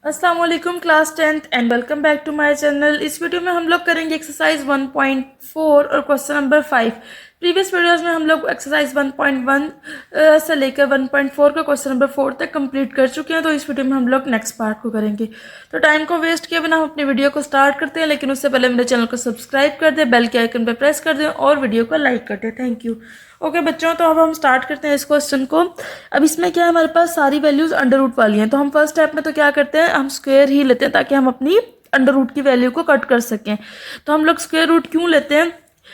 अस्सलाम वालेकुम class 10th and welcome back to my channel. इस वीडियो में हम लोग करेंगे एक्सरसाइज 1.4 और क्वेश्चन नंबर 5। प्रीवियस वीडियोस में हम लोग एक्सरसाइज 1.1 से लेकर 1.4 का क्वेश्चन नंबर 4 तक कंप्लीट कर चुके हैं, तो इस वीडियो में हम लोग नेक्स्ट पार्ट को करेंगे। तो टाइम को वेस्ट किए बिना हम अपनी वीडियो को स्टार्ट करते हैं, लेकिन उससे पहले मेरे चैनल को सब्सक्राइब कर दें, बेल के आइकन पर प्रेस कर दें और वीडियो को लाइक कर दें। Thank you. ओके बच्चों, तो अब हम स्टार्ट करते हैं इस क्वेश्चन को। अब इसमें क्या है, हमारे पास सारी वैल्यूज अंडर रूट वाली हैं, तो हम फर्स्ट स्टेप में तो क्या करते हैं, हम स्क्वायर ही लेते हैं ताकि हम अपनी अंडर रूट की वैल्यू को कट कर सकें। तो हम लोग स्क्वायर रूट क्यों लेते हैं,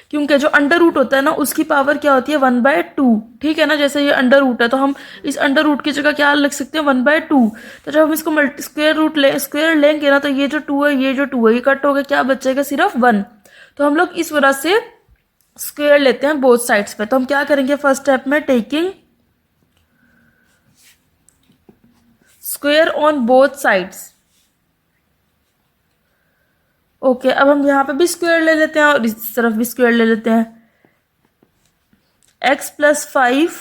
क्योंकि जो अंडर रूट होता है ना उसकी पावर क्या होती है 1/2। ठीक है ना, जैसे ये अंडर रूट है तो हम इस अंडर रूट की जगह क्या लिख सकते हैं 1/2। तो जब हम इसको स्क्वायर लेंगे ना, तो ये जो 2 है ये जो 2 है ये कट हो गया, क्या बचेगा सिर्फ 1। तो हम लोग इस वजह से स्क्वायर लेते हैं बोथ साइड्स पे। तो हम क्या करेंगे, फर्स्ट स्टेप में taking square on both sides. Okay, अब हम यहाँ पे भी स्क्वायर ले लेते हैं और इस तरफ भी स्क्वायर ले लेते हैं। x+5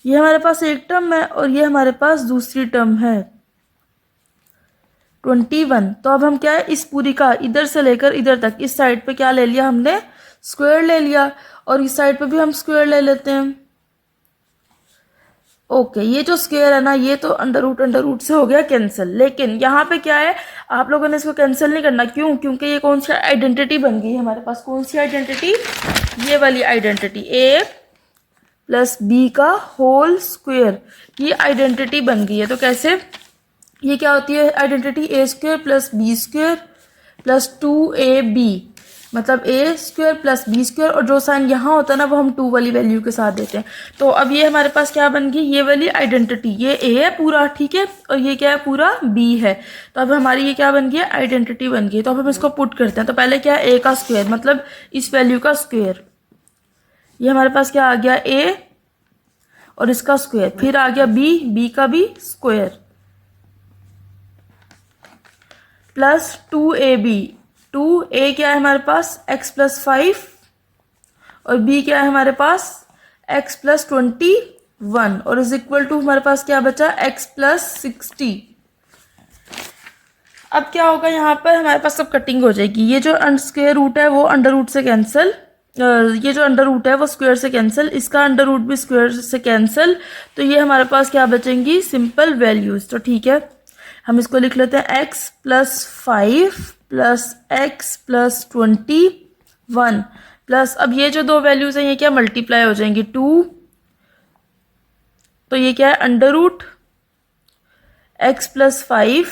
ये हमारे पास एक टर्म है और ये हमारे पास दूसरी टर्म है 21। तो अब हम क्या है, इस पूरी का इधर से लेकर इधर तक इस साइड पे क्या ले लिया हमने, स्क्वायर ले लिया, और इस साइड पे भी हम स्क्वायर ले लेते हैं। ओके, ये जो स्क्वायर है ना ये तो अंडर रूट से हो गया कैंसिल, लेकिन यहाँ पे क्या है, आप लोगों ने इसको कैंसिल नहीं करना। क्यों? क्योंकि ये कौन सी आइडेंटिटी बन गई है हमारे पास, कौन सी आइडेंटिटी, ये वाली आइडेंटिटी a+b का होल स्क्वायर, ये आइडेंटिटी बन गई है। तो कैसे, ये क्या होती है आइडेंटिटी, a² + b² + 2ab, मतलब a² + b² और जो साइन यहाँ होता है ना वो हम 2 वाली वैल्यू के साथ देते हैं। तो अब ये हमारे पास क्या बन गई, ये वाली आइडेंटिटी, ये a है पूरा, ठीक है, और ये क्या है पूरा b है। तो अब हमारी ये क्या बन गई, आइडेंटिटी बन गई। तो अब हम इसको पुट करते हैं। तो पहले क्या है, a का स्क्वायर मतलब इस वैल्यू का स्क्वायर, ये हमारे पास क्या आ गया a और इसका स्क्वायर, फिर आ गया b का भी स्क्वायर प्लस 2ab। 2a क्या है हमारे पास x+5 और b क्या है हमारे पास x+21 और इज इक्वल टू हमारे पास क्या बचा x+60। अब क्या होगा, यहाँ पर हमारे पास सब कटिंग हो जाएगी। ये जो स्क्वायर रूट है वो अंडर रूट से कैंसिल, ये जो अंडर रूट है वो स्क्वायर से कैंसिल, इसका अंडर रूट भी स्क्वायर से कैंसिल। तो ये हमारे पास क्या बचेंगी, सिंपल वैल्यूज। तो ठीक है, हम इसको लिख लेते हैं x+5 + x+21 प्लस, अब ये जो दो वैल्यूज हैं ये क्या मल्टीप्लाई हो जाएंगी 2, तो ये क्या है under root x+5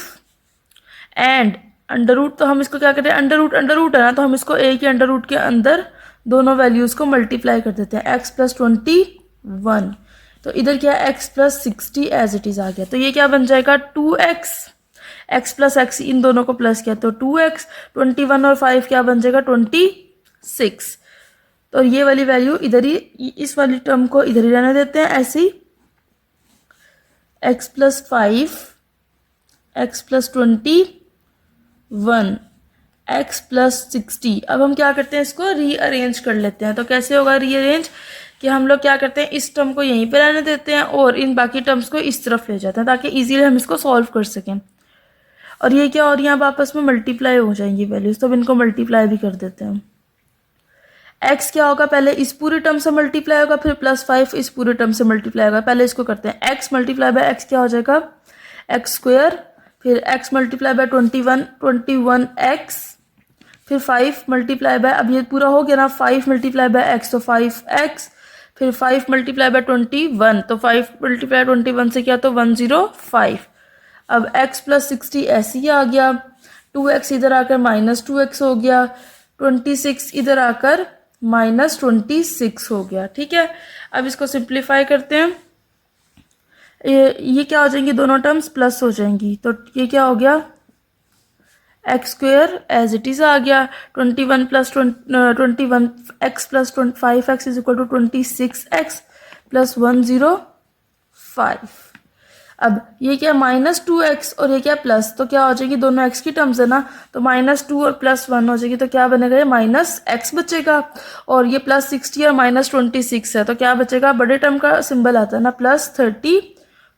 and under root, तो हम इसको क्या करते हैं, अंडर रूट है ना, तो हम इसको a के अंडर रूट के अंदर दोनों वैल्यूज को मल्टीप्लाई कर देते हैं, x+21। तो इधर क्या है x+60 एज इट इज आ गया। तो ये क्या बन जाएगा 2x, x+x इन दोनों को प्लस किया तो 2x, 21 और 5 क्या बन जाएगा 26। तो ये वाली वैल्यू इधर ही, इस वाली टर्म को इधर ही रहने देते हैं ऐसे ही, x+5 x+21 x+60। अब हम क्या करते हैं, इसको रीअरेंज कर लेते हैं। तो कैसे होगा रीअरेंज, कि हम लोग क्या करते हैं, इस टर्म को यहीं पे रहने देते हैं और इन बाकी टर्म्स को इस तरफ ले जाते हैं ताकि इजीली हम इसको सॉल्व कर सकें। और ये क्या, और यहाँ आपस में मल्टीप्लाई हो जाएंगी वैल्यूज, तो अब इनको मल्टीप्लाई भी कर देते हैं। x क्या होगा, पहले इस पूरे टर्म से मल्टीप्लाई होगा, फिर +5 इस पूरे टर्म से मल्टीप्लाई होगा। पहले इसको करते हैं, x × x क्या हो जाएगा x², फिर x × 21x, फिर 5 × अब ये पूरा हो गया ना, 5 × x तो 5x, फिर 5 × 21 तो 5 × 21 से क्या, तो 105। अब x+60 ऐसे ही आ गया, 2x इधर आकर -2x हो गया, 26 इधर आकर -26 हो गया। ठीक है, अब इसको सिंप्लीफाई करते हैं, ये क्या हो जाएंगी, दोनों टर्म्स प्लस हो जाएंगी। तो ये क्या हो गया x² एज इट इज आ गया, 21 + 21x + 5x is equal to 26x + 105। अब ये क्या -2x और ये क्या प्लस, तो क्या हो जाएगी, दोनों x की टर्म्स है ना, तो -2 और +1 हो जाएगी, तो क्या बनेगा, ये -x बचेगा, और ये +60 और -26 है, तो क्या बचेगा, बड़े टर्म का सिंबल आता है ना +34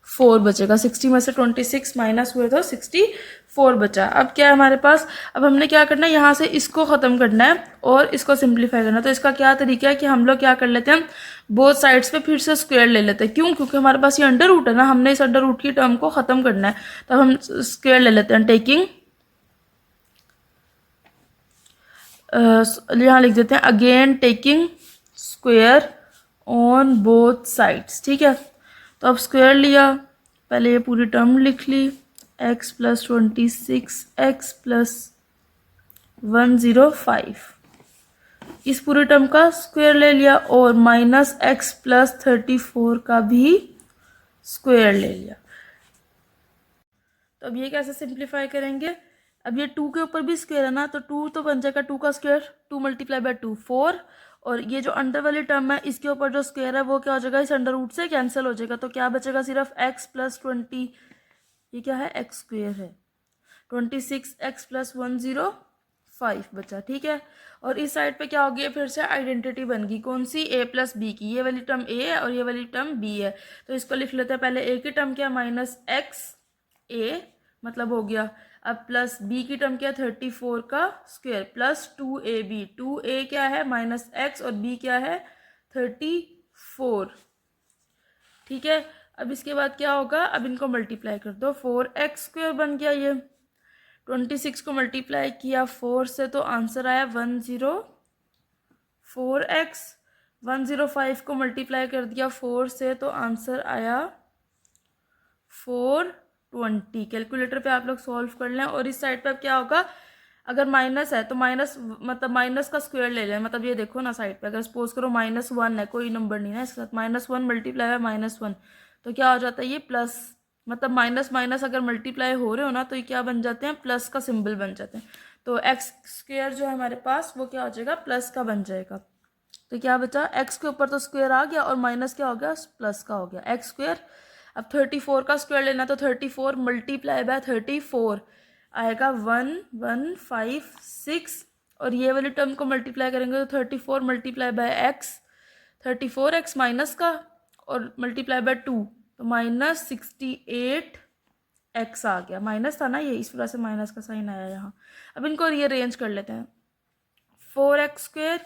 4 बचेगा। 60 में से 26 माइनस हुए तो 64 बचा। अब क्या है हमारे पास, अब हमने क्या करना है, यहाँ से इसको ख़त्म करना है और इसको सिंप्लीफाई करना है। तो इसका क्या तरीका है कि हम लोग क्या कर लेते हैं, बोथ साइड्स पे फिर से स्क्वायर ले लेते हैं। क्यों? क्योंकि हमारे पास ये अंडर रूट है ना, हमने इस अंडर रूट की टर्म को ख़त्म करना है, तो हम स्क्वायर ले लेते हैं। टेकिंग, यहाँ लिख देते हैं again taking square on both sides. ठीक है, तो अब स्क्वायर लिया, पहले ये पूरी टर्म लिख ली, x प्लस 26 x प्लस 105, इस पूरी टर्म का स्क्वायर ले लिया, और माइनस x प्लस 34 का भी स्क्वायर ले लिया। तो अब ये कैसे सिंप्लीफाई करेंगे, अब ये 2 के ऊपर भी स्क्वायर है ना, तो 2 तो बन जाएगा 2 का स्क्वायर, 2 मल्टीप्लाई बाय 2 4, और ये जो अंडर वाली टर्म है इसके ऊपर जो स्क्वायर है वो क्या हो जाएगा, इस अंडर रूट से कैंसिल हो जाएगा। तो क्या बचेगा, सिर्फ x प्लस 20, ये क्या है, x स्क्वायर है, 26x प्लस 105 बचा। ठीक है, और इस साइड पे क्या हो गया, फिर से आइडेंटिटी बन गई, कौन सी, a प्लस बी की। ये वाली टर्म a है और ये वाली टर्म b है, तो इसको लिख लेते हैं पहले। a की टर्म क्या, माइनस एक्स a, मतलब हो गया। अब प्लस b की टर्म क्या, 34 का स्क्वायर प्लस 2ab, 2a क्या है, माइनस एक्स, और b क्या है, 34। ठीक है, अब इसके बाद क्या होगा, अब इनको मल्टीप्लाई कर दो, 4x स्क्वायर बन गया। ये 26 को मल्टीप्लाई किया 4 से तो आंसर आया 104x, 105 को मल्टीप्लाई कर दिया 4 से तो आंसर आया 420। कैलकुलेटर पे आप लोग सॉल्व कर लें। और इस साइड पे अब क्या होगा, अगर माइनस है तो माइनस, मतलब माइनस का स्क्वायर ले लें, मतलब ये देखो ना साइड पे, अगर सपोज करो -1 है, कोई नंबर नहीं है इसके साथ, -1 मल्टीप्लाई है -1, तो क्या हो जाता है ये प्लस, मतलब माइनस माइनस अगर मल्टीप्लाई हो रहे हो ना तो ये क्या बन जाते हैं, प्लस का सिंबल बन जाते हैं। तो एक्स स्क्वायर जो है हमारे पास वो क्या हो जाएगा, प्लस का बन जाएगा। तो क्या बचा, एक्स के ऊपर तो स्क्वायर आ गया और माइनस क्या हो गया, प्लस का हो गया, एक्स स्क्वायर। अब 34 का स्क्वायर लेना, तो 34 मल्टीप्लाई बाय 34 आएगा 1156, और ये वाली टर्म को मल्टीप्लाई करेंगे तो 34 multiply by x, 34x minus का, और मल्टीप्लाई बाय 2 तो -68x आ गया। माइनस था ना ये, इस वजह से माइनस का साइन आया यहाँ। अब इनको रीअरेंज कर लेते हैं, 4x स्क्वायर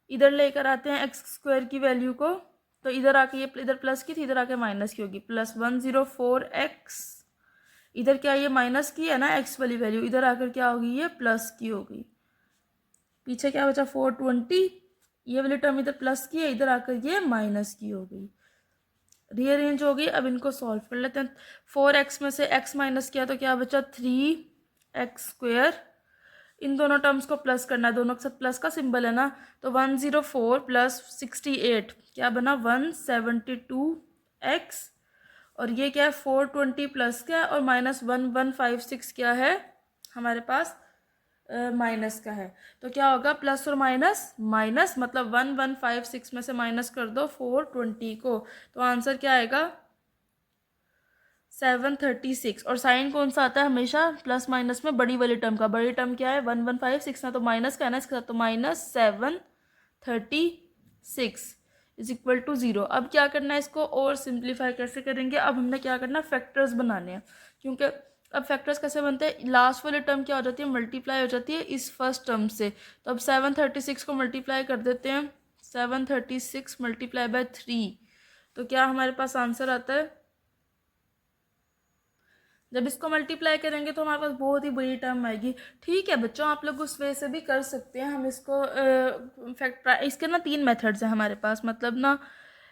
इधर लेकर आते हैं x स्क्वायर की वैल्यू को, तो इधर आके ये इधर प्लस की थी, इधर आके माइनस की होगी, प्लस 104x, इधर क्या ये माइनस की है ना x वाली वैल्यू, इधर आकर क्या होगी, ये प्लस की होगी। पीछे क्या बचा, 420, ये वाली टर्म इधर प्लस की है, इधर आकर ये माइनस की हो गई, रीअरेंज हो गई। अब इनको सॉल्व कर लेते हैं। 4x में से x माइनस किया तो क्या बचा, 3x स्क्वायर, इन दोनों टर्म्स को प्लस करना है, दोनों के साथ प्लस का सिंबल है ना, तो 104 प्लस 68 क्या बना, 172x, और ये क्या है, 420 प्लस क्या है, और -1156 क्या है हमारे पास, माइनस का है। तो क्या होगा, प्लस और माइनस, माइनस मतलब 1156 में से माइनस कर दो 420 को, तो आंसर क्या आएगा, 736। और साइन कौन सा आता है हमेशा, प्लस माइनस में बड़ी वाली टर्म का, बड़ी टर्म क्या है 1156 ना, तो माइनस का है ना इसके साथ, तो -736 इज इक्वल टू 0। अब क्या करना है, इसको और सिंप्लीफाई कैसे करेंगे, अब हमने क्या करना है, फैक्टर्स बनाने हैं, क्योंकि अब फैक्टर्स कैसे बनते हैं, लास्ट वाली टर्म क्या हो जाती है, मल्टीप्लाई हो जाती है इस फर्स्ट टर्म से। तो अब 736 को मल्टीप्लाई कर देते हैं, 736 मल्टीप्लाई बाय 3, तो क्या हमारे पास आंसर आता है, जब इसको मल्टीप्लाई करेंगे तो हमारे पास बहुत ही बड़ी टर्म आएगी। ठीक है बच्चों, आप लोग उस वे से भी कर सकते हैं, हम इसको इसके ना 3 मेथड्स हैं हमारे पास, मतलब ना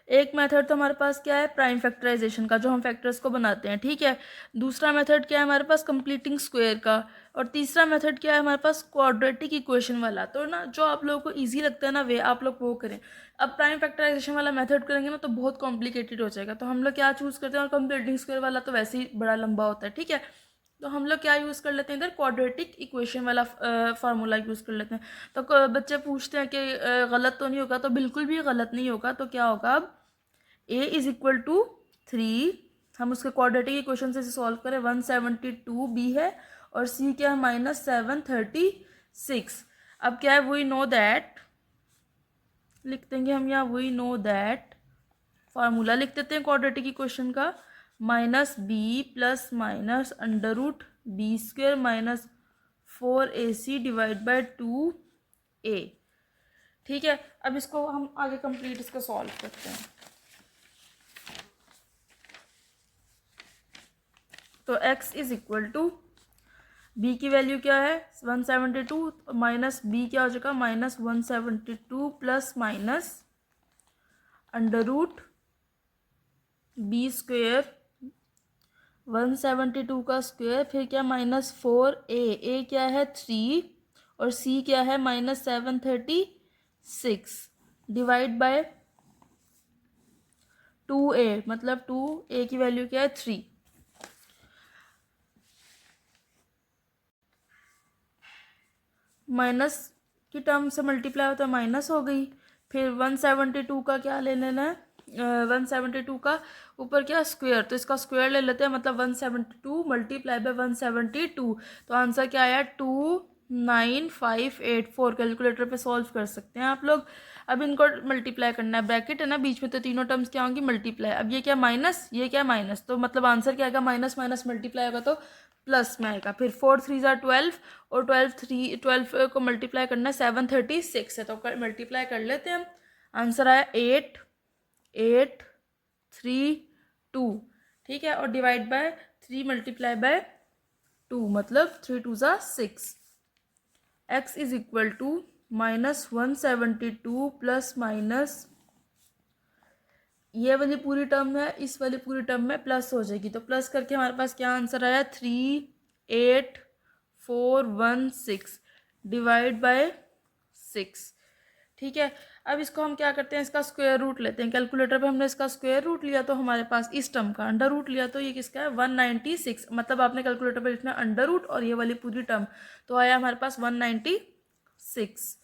एक मेथड तो हमारे पास क्या है, प्राइम फैक्टराइजेशन का, जो हम फैक्टर्स को बनाते हैं। ठीक है, दूसरा मेथड क्या है हमारे पास, कंप्लीटिंग स्क्वायर का, और तीसरा मेथड क्या है हमारे पास, क्वाड्रेटिक इक्वेशन वाला। तो ना जो आप लोगों को इजी लगता है ना वे आप लोग वो करें। अब प्राइम फैक्टराइजेशन वाला मेथड करेंगे ना तो बहुत कॉम्प्लिकेटेड हो जाएगा, तो हम लोग क्या चूज़ करते हैं, और कंप्लीटिंग स्क्वायर वाला तो वैसे ही बड़ा लंबा होता है। ठीक है, तो हम लोग क्या यूज़ कर लेते हैं, इधर क्वाड्रेटिक इक्वेशन वाला फार्मूला यूज़ कर लेते हैं। तो बच्चे पूछते हैं कि गलत तो नहीं होगा, तो बिल्कुल भी गलत नहीं होगा। तो क्या होगा, अब a इज इक्वल टू 3, हम उसके क्वाड्रेटिक इक्वेशन से सॉल्व करें, 172 b है, और c क्या है, -736। अब क्या है, वी नो दैट, लिख देंगे हम यहाँ, वी नो दैट, फार्मूला लिख देते हैं क्वाड्रेटिक इक्वेशन का, minus B plus minus under root B square minus 4ac divide by 2a। ठीक है, अब इसको हम आगे कंप्लीट इसको सॉल्व करते हैं। तो x is equal to b की वैल्यू क्या है 172 माइनस b क्या हो जाएगा -172 plus minus under root B square 172 का स्क्वेयर फिर क्या -4a क्या है 3 और c क्या है -736 डिवाइड बाय 2a मतलब 2a की वैल्यू क्या है 3। माइनस की टर्म से मल्टीप्लाई होता है माइनस हो गई। फिर 172 का क्या ले लेना है 172 का ऊपर क्या स्क्वायर, तो इसका स्क्वायर ले लेते हैं मतलब 172 मल्टीप्लाई बाय 172। तो आंसर क्या आया 29584। कैलकुलेटर पे सॉल्व कर सकते हैं आप लोग। अब इनको मल्टीप्लाई करना है, ब्रैकेट है ना बीच में, तो तीनों टर्म्स क्या होंगी मल्टीप्लाई। अब ये क्या माइनस ये क्या माइनस, तो मतलब आंसर क्या आएगा माइनस माइनस मल्टीप्लाई होगा तो प्लस में आएगा। फिर 4 3 ज़ा 12 और 12 को मल्टीप्लाई करना है 736 है, तो मल्टीप्लाई कर लेते हैं हम। आंसर आया 8 8 3 2। ठीक है, और डिवाइड बाय 3 मल्टीप्लाई बाय 2 मतलब 3 2 ज़ा 6। x is equal to -172 plus minus ये वाली पूरी टर्म है इस वाली पूरी टर्म में प्लस हो जाएगी, तो प्लस करके हमारे पास क्या आंसर आया 38416 डिवाइड बाय 6। ठीक है, अब इसको हम क्या करते हैं इसका स्क्वायर रूट लेते हैं। कैलकुलेटर पे हमने इसका स्क्वायर रूट लिया तो हमारे पास इस टर्म का अंडर रूट लिया, तो ये किसका है 196। मतलब आपने कैलकुलेटर पे लिखना अंडर रूट और ये वाली पूरी टर्म, तो आया हमारे पास 196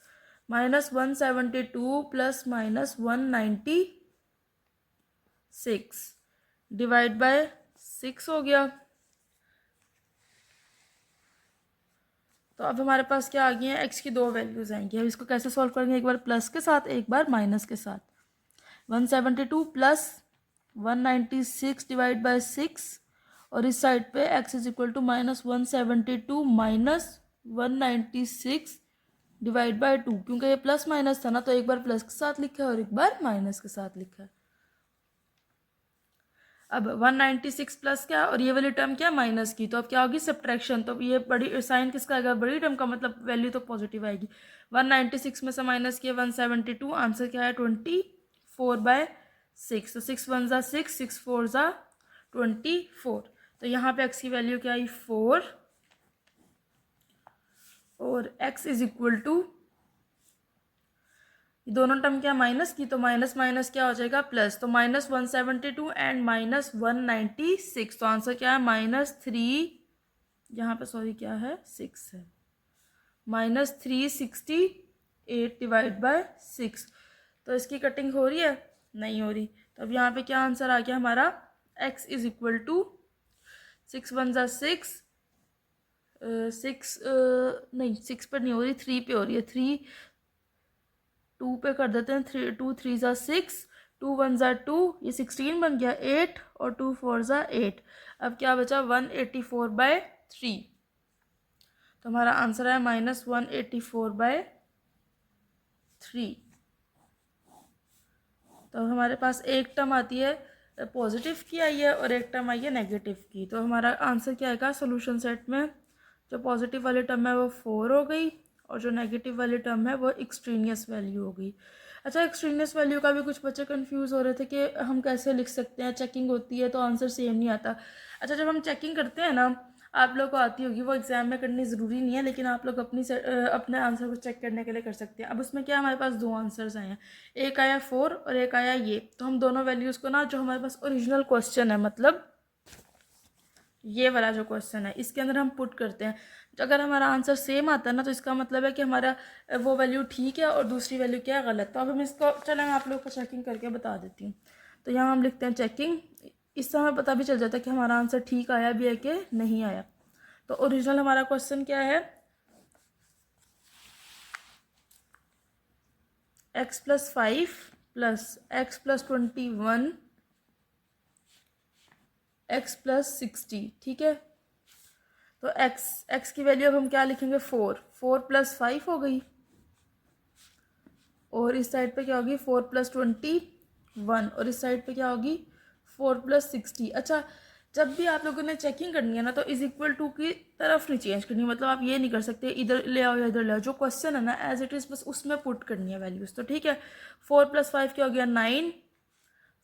-172 प्लस -196 डिवाइड बाय 6 हो गया। तो अब हमारे पास क्या आ गई है x की दो वैल्यूज आएंगी। अब इसको कैसे सॉल्व करेंगे, एक बार प्लस के साथ एक बार माइनस के साथ। 172 प्लस 196 डिवाइड बाय 6 और इस साइड पे x is equal to -172 minus 196 divide by 2। क्योंकि ये प्लस माइनस था ना, तो एक बार प्लस के साथ लिखा है और एक बार माइनस के साथ लिखा है। अब 196 प्लस क्या और ये वाली टर्म क्या माइनस की, तो अब क्या होगी सब्ट्रैक्शन। तो ये बड़ी साइन किसका आएगा बड़ी टर्म का, मतलब वैल्यू तो पॉजिटिव आएगी। 196 में से माइनस किया 172, आंसर क्या है 24/6। तो 6 1 ज़ा 6 6 4 ज़ा 24। तो यहाँ पे x की वैल्यू क्या आई 4 और x इज इक्वल टू दोनों टर्म क्या माइनस की, तो माइनस माइनस क्या हो जाएगा प्लस, तो -172 एंड -196। तो आंसर क्या है -3 यहाँ पे सॉरी क्या है 6 है -368 डिवाइड बाय 6। तो इसकी कटिंग हो रही है नहीं हो रही, तो अब यहाँ पे क्या आंसर आ गया हमारा x इज इक्वल टू 6 1 ज़ा 6 6 नहीं 6 पर नहीं हो रही 3 पे हो रही है 3 2 पे कर देते हैं 3 2 3 ज़ा 6 2 1 ज़ा 2 ये 16 बन गया 8 और 2 4 ज़ा 8। अब क्या बचा 184/3। तो हमारा आंसर है -184/3। तो हमारे पास एक टर्म आती है पॉजिटिव की आई है और एक टर्म आई है नेगेटिव की। तो हमारा आंसर क्या आएगा सोल्यूशन सेट में, जो पॉजिटिव वाली टर्म है वो 4 हो गई और जो नेगेटिव वाली टर्म है वो एक्सट्रीनियस वैल्यू हो गई। अच्छा, एक्सट्रीनियस वैल्यू का भी कुछ बच्चे कंफ्यूज हो रहे थे कि हम कैसे लिख सकते हैं, चेकिंग होती है तो आंसर सेम नहीं आता। अच्छा, जब हम चेकिंग करते हैं ना आप लोग को आती होगी, वो एग्जाम में करनी ज़रूरी नहीं है, लेकिन आप लोग अपने आंसर को चेक करने के लिए कर सकते हैं। अब उसमें क्या हमारे पास दो आंसर्स आए हैं, एक आया 4 और एक आया ये। तो हम दोनों वैल्यूज़ को ना जो हमारे पास ओरिजिनल क्वेश्चन है मतलब ये वाला जो क्वेश्चन है इसके अंदर हम पुट करते हैं। अगर हमारा आंसर सेम आता है ना तो इसका मतलब है कि हमारा वो वैल्यू ठीक है और दूसरी वैल्यू क्या है गलत। तो अब हम इसको चलें मैं आप लोग को चेकिंग करके बता देती हूँ। तो यहाँ हम लिखते हैं चेकिंग, इससे हमें पता भी चल जाता है कि हमारा आंसर ठीक आया भी है कि नहीं आया। तो ओरिजिनल हमारा क्वेश्चन क्या है, x + 5 + x + 21 x प्लस 60, ठीक है। तो x की वैल्यू अब हम क्या लिखेंगे, 4 प्लस 5 हो गई, और इस साइड पे क्या होगी 4 प्लस 21, और इस साइड पे क्या होगी 4 प्लस 60। अच्छा, जब भी आप लोगों ने चेकिंग करनी है ना, तो इज इक्वल टू की तरफ नहीं चेंज करनी, मतलब आप ये नहीं कर सकते इधर ले आओ या इधर ले आओ, जो क्वेश्चन है ना एज इट इज़ बस उसमें पुट करनी है वैल्यूज़। तो ठीक है, 4 प्लस 5 क्या हो गया 9,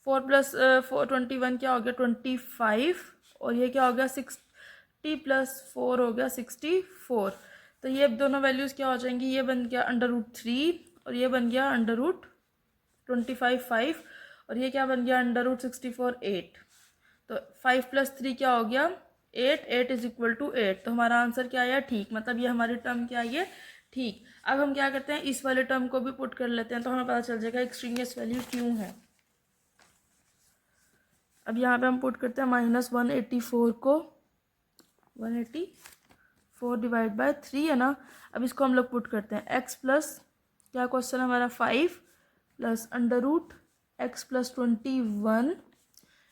4 प्लस 21 क्या हो गया 25, और ये क्या हो गया 60 प्लस 4 हो गया 64। तो ये दोनों वैल्यूज़ क्या हो जाएंगी, ये बन गया √3 और ये बन गया √25 5, और ये क्या बन गया √64 8। तो 5 प्लस 3 क्या हो गया 8, 8 इज इक्वल टू 8। तो हमारा आंसर क्या आया, ठीक, मतलब ये हमारी टर्म क्या आई है, ठीक। अब हम क्या करते हैं, इस वाले टर्म को भी पुट कर लेते हैं, तो हमें पता चल जाएगा एक्सट्रीनियस वैल्यू क्यों है। अब यहाँ पे हम पुट करते हैं -184 को 184 डिवाइड बाय 3 है ना। अब इसको हम लोग पुट करते हैं x प्लस क्या क्वेश्चन हमारा 5 plus √x plus 21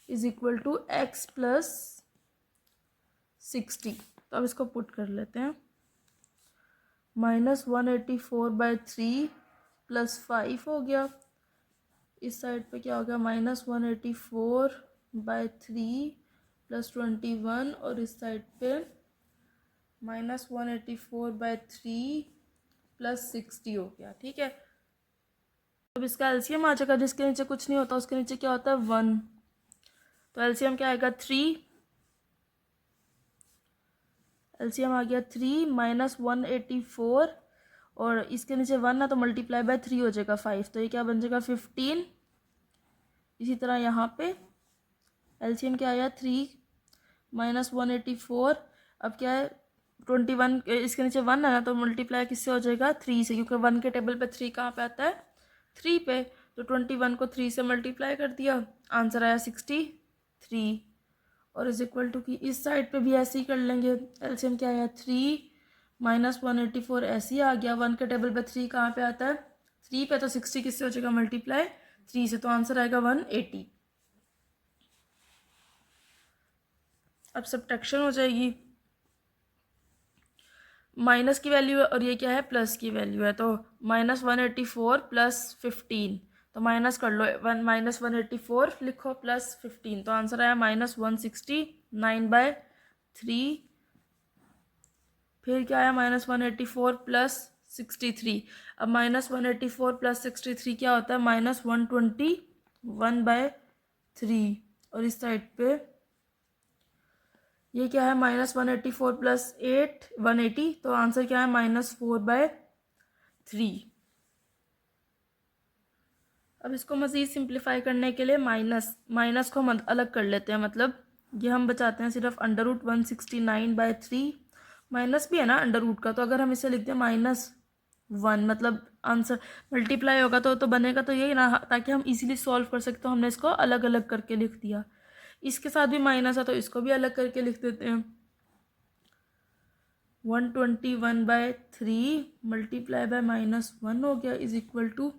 is equal to x plus 60। तो अब इसको पुट कर लेते हैं, -184/3 प्लस 5 हो गया, इस साइड पे क्या हो गया -184/3 प्लस 21, और इस साइड पे -184/3 प्लस 60 हो गया, ठीक है। अब इसका एलसीएम आ जाएगा, जिसके नीचे कुछ नहीं होता उसके नीचे क्या होता है 1, तो एलसीएम क्या आएगा 3, एलसीएम आ गया 3 -184, और इसके नीचे 1 ना, तो मल्टीप्लाई बाय 3 हो जाएगा 5, तो ये क्या बन जाएगा 15। इसी तरह यहाँ पे एलसीएम क्या आया 3 -184, अब क्या है 21, इसके नीचे 1 है ना, तो मल्टीप्लाई किससे हो जाएगा 3 से, क्योंकि 1 के टेबल पे 3 कहाँ पे आता है 3 पे, तो 21 को 3 से मल्टीप्लाई कर दिया, आंसर आया 63, और इज इक्वल टू की इस साइड पे भी ऐसे ही कर लेंगे, एलसीएम क्या आया 3 -184 ऐसे ही आ गया, 1 के टेबल पे 3 कहाँ पे आता है 3 पे, तो 60 किससे हो जाएगा मल्टीप्लाई 3 से, तो आंसर आएगा 180। अब सब्ट्रैक्शन हो जाएगी, माइनस की वैल्यू है और ये क्या है प्लस की वैल्यू है, तो -184 प्लस 15, तो माइनस कर लो, -184 लिखो प्लस 15, तो आंसर आया -169/3, फिर क्या आया -184 प्लस 63। अब -184 प्लस 63 क्या होता है -121/3, और इस साइड पे ये क्या है -184 प्लस 8 180, तो आंसर क्या है -4/3। अब इसको मज़ीद सिंप्लीफाई करने के लिए माइनस को हम अलग कर लेते हैं, मतलब ये हम बचाते हैं सिर्फ √169/3, माइनस भी है ना अंडर रूट का, तो अगर हम इसे लिखते हैं -1, मतलब आंसर मल्टीप्लाई होगा तो बनेगा तो यही ना, ताकि हम इजीली सॉल्व कर सकते, तो हमने इसको अलग अलग करके लिख दिया। इसके साथ भी माइनस है तो इसको भी अलग करके लिख देते हैं, 121/3 मल्टीप्लाई बाय -1 हो गया is equal to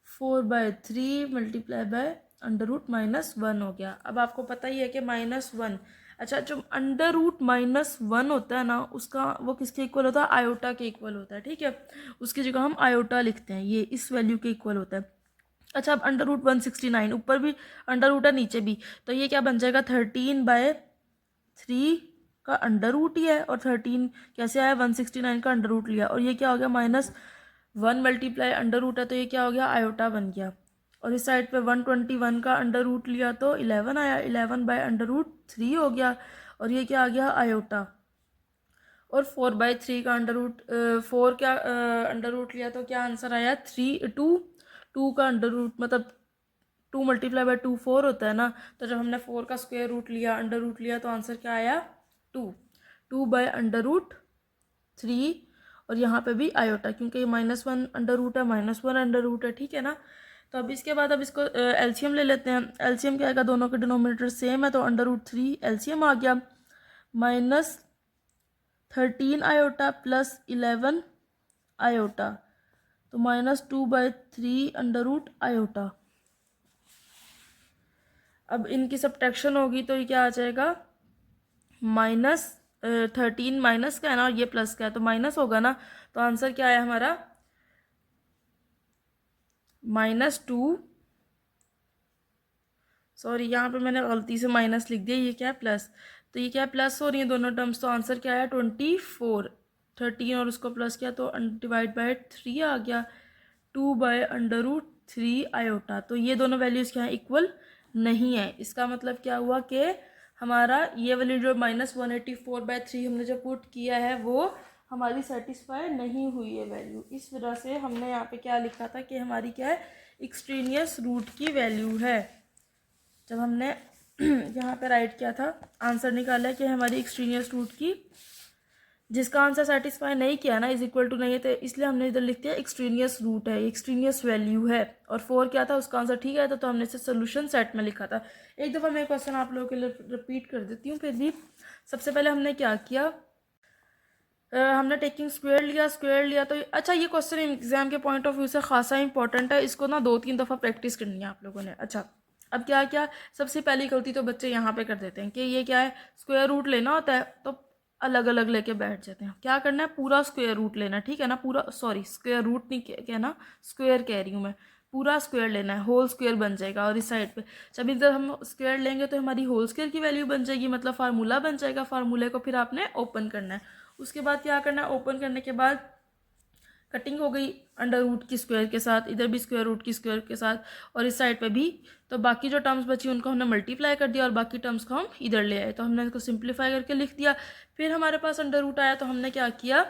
4/3 multiply by √-1 हो गया। अब आपको पता ही है कि -1, अच्छा जो √-1 होता है ना, उसका वो किसके इक्वल होता है आयोटा के इक्वल होता है, ठीक है, उसकी जगह हम आयोटा लिखते हैं, ये इस वैल्यू के इक्वल होता है। अच्छा, अब √169, ऊपर भी अंडर रूट है नीचे भी, तो ये क्या बन जाएगा 13/3 का अंडर रूट ही है, और 13 कैसे आया 169 का अंडर रूट लिया, और ये क्या हो गया -1 मल्टीप्लाई अंडर रूट है, तो ये क्या हो गया आयोटा बन गया, और इस साइड पे 121 का अंडर रूट लिया तो 11 आया, 11/√3 हो गया, और ये क्या आ गया आयोटा, और 4/3 का अंडर रूट 4 क्या अंडर रूट लिया तो क्या आंसर आया 2 का अंडर रूट, मतलब 2 मल्टीप्लाई बाय 2 4 होता है ना, तो जब हमने 4 का स्क्वायर रूट लिया अंडर रूट लिया तो आंसर क्या आया 2/√3, और यहाँ पे भी आयोटा, क्योंकि ये -1 अंडर रूट है -1 अंडर रूट है, ठीक है ना। तो अब इसके बाद अब इसको एलसीएम ले लेते हैं, एलसीएम क्या आएगा, दोनों के डिनोमिनेटर सेम है, तो √3 एलसीएम आ गया, -13 आयोटा प्लस 11 आयोटा, तो -2/3 अंडर रूट आयोटा। अब इनकी सब्ट्रैक्शन होगी तो ये क्या आ जाएगा, -13 माइनस का है ना और ये प्लस का है तो माइनस होगा ना। तो आंसर क्या है हमारा, -2, सॉरी यहाँ पे मैंने गलती से माइनस लिख दिया, ये क्या है प्लस, तो ये क्या है प्लस हो रही है दोनों टर्म्स, तो आंसर क्या है 24। 13 और उसको प्लस किया तो डिवाइड बाय 3 आ गया, 2/√3 आयोटा। तो ये दोनों वैल्यूज़ क्या है, इक्वल नहीं है। इसका मतलब क्या हुआ कि हमारा ये वाली जो -184/3 हमने जो पुट किया है वो हमारी सेटिस्फाई नहीं हुई है वैल्यू। इस वजह से हमने यहाँ पे क्या लिखा था कि हमारी क्या है, एक्सट्रेनियस रूट की वैल्यू है। जब हमने यहाँ पे राइट किया था, आंसर निकाला कि हमारी एक्सट्रेनियस रूट की, जिसका आंसर सेटिस्फाई नहीं किया ना, इज इक्वल टू नहीं है, तो इसलिए हमने इधर लिख दिया एक्सट्रेनियस रूट है, एक्सट्रेनियस वैल्यू है। और 4 क्या था, उसका आंसर ठीक आया था तो हमने इसे सोल्यूशन सेट में लिखा था। एक दफ़ा मैं क्वेश्चन आप लोगों के लिए रिपीट कर देती हूँ फिर भी। सबसे पहले हमने क्या किया, हमने टेकिंग स्क्वायर लिया तो अच्छा, ये क्वेश्चन एग्जाम के पॉइंट ऑफ व्यू से खासा इंपॉर्टेंट है, इसको ना 2-3 दफ़ा प्रैक्टिस करनी है आप लोगों ने। अच्छा, अब क्या क्या सबसे पहली गलती तो बच्चे यहाँ पे कर देते हैं कि ये क्या है, स्क्वायर रूट लेना होता है तो अलग अलग लेके बैठ जाते हैं। क्या करना है, पूरा स्क्वायर रूट लेना है, ठीक है ना, पूरा, सॉरी स्क्वायर रूट नहीं कहना, स्क्वायर कह रही हूँ मैं, पूरा स्क्वायर लेना है, होल स्क्वायर बन जाएगा। और इस साइड पे जब इधर हम स्क्वायर लेंगे तो हमारी होल स्क्वायर की वैल्यू बन जाएगी, मतलब फार्मूला बन जाएगा। फार्मूले को फिर आपने ओपन करना है। उसके बाद क्या करना है, ओपन करने के बाद कटिंग हो गई अंडर रूट की स्क्वायर के साथ, इधर भी स्क्वायर रूट की स्क्वायर के साथ, और इस साइड पे भी। तो बाकी जो टर्म्स बची उनको हमने मल्टीप्लाई कर दिया और बाकी टर्म्स को हम इधर ले आए, तो हमने इसको सिंप्लीफाई करके लिख दिया। फिर हमारे पास अंडर रूट आया तो हमने क्या किया,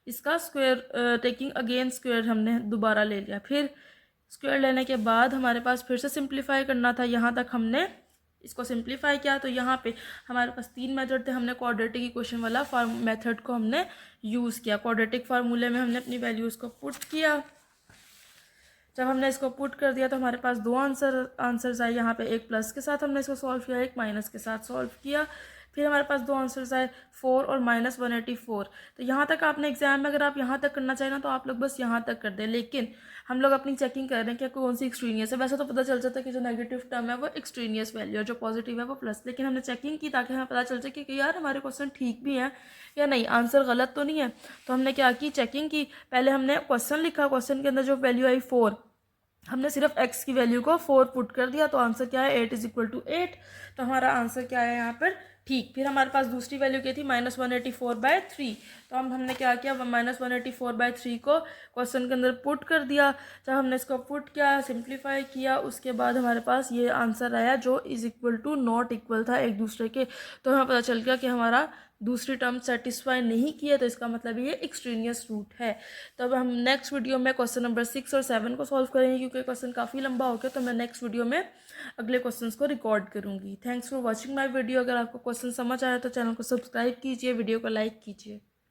इसका स्क्वायर, टेकिंग अगेन स्क्वायर हमने दोबारा ले लिया। फिर स्क्वायर लेने के बाद हमारे पास फिर से सिंप्लीफाई करना था, यहाँ तक हमने इसको सिंप्लीफाई किया। तो यहाँ पे हमारे पास 3 मेथड थे, हमने क्वाड्रेटिक इक्वेशन वाला मेथड को हमने यूज़ किया। क्वाड्रेटिक फार्मूले में हमने अपनी वैल्यूज़ को पुट किया। जब हमने इसको पुट कर दिया तो हमारे पास 2 आंसर्स आए यहाँ पे, एक प्लस के साथ हमने इसको सॉल्व किया, एक माइनस के साथ सॉल्व किया। फिर हमारे पास 2 आंसर्स आए, 4 और -184। तो यहाँ तक आपने एग्जाम में अगर आप यहाँ तक करना चाहें ना तो आप लोग बस यहाँ तक कर दें, लेकिन हम लोग अपनी चेकिंग कर रहे हैं कि कौन सी एक्सट्रीनियस है। वैसे तो पता चल जाता है कि जो नेगेटिव टर्म है वो एक्सट्रीनियस वैल्यू है, जो पॉजिटिव है वो प्लस, लेकिन हमने चेकिंग की ताकि हमें पता चल जाए कि यार हमारे क्वेश्चन ठीक भी है या नहीं, आंसर गलत तो नहीं है। तो हमने क्या की, चेकिंग की। पहले हमने क्वेश्चन लिखा, क्वेश्चन के अंदर जो वैल्यू आई 4, हमने सिर्फ x की वैल्यू को 4 पुट कर दिया तो आंसर क्या है, 8 = 8। तो हमारा आंसर क्या है यहाँ पर, ठीक। फिर हमारे पास दूसरी वैल्यू क्या थी, -184/3। तो हमने क्या किया, -184/3 को क्वेश्चन के अंदर पुट कर दिया। जब हमने इसको पुट किया, सिंप्लीफाई किया, उसके बाद हमारे पास ये आंसर आया जो नॉट इक्वल था एक दूसरे के। तो हमें पता चल गया कि हमारा दूसरी टर्म सेटिस्फाई नहीं की है, तो इसका मतलब ये एक्सट्रेनियस रूट है। तो अब हम नेक्स्ट वीडियो में क्वेश्चन नंबर 6 और 7 को सॉल्व करेंगे, क्योंकि क्वेश्चन काफ़ी लंबा हो गया। तो मैं नेक्स्ट वीडियो में अगले क्वेश्चंस को रिकॉर्ड करूंगी। Thanks for watching my video. अगर आपको क्वेश्चन समझ आया तो चैनल को सब्सक्राइब कीजिए, वीडियो को लाइक कीजिए।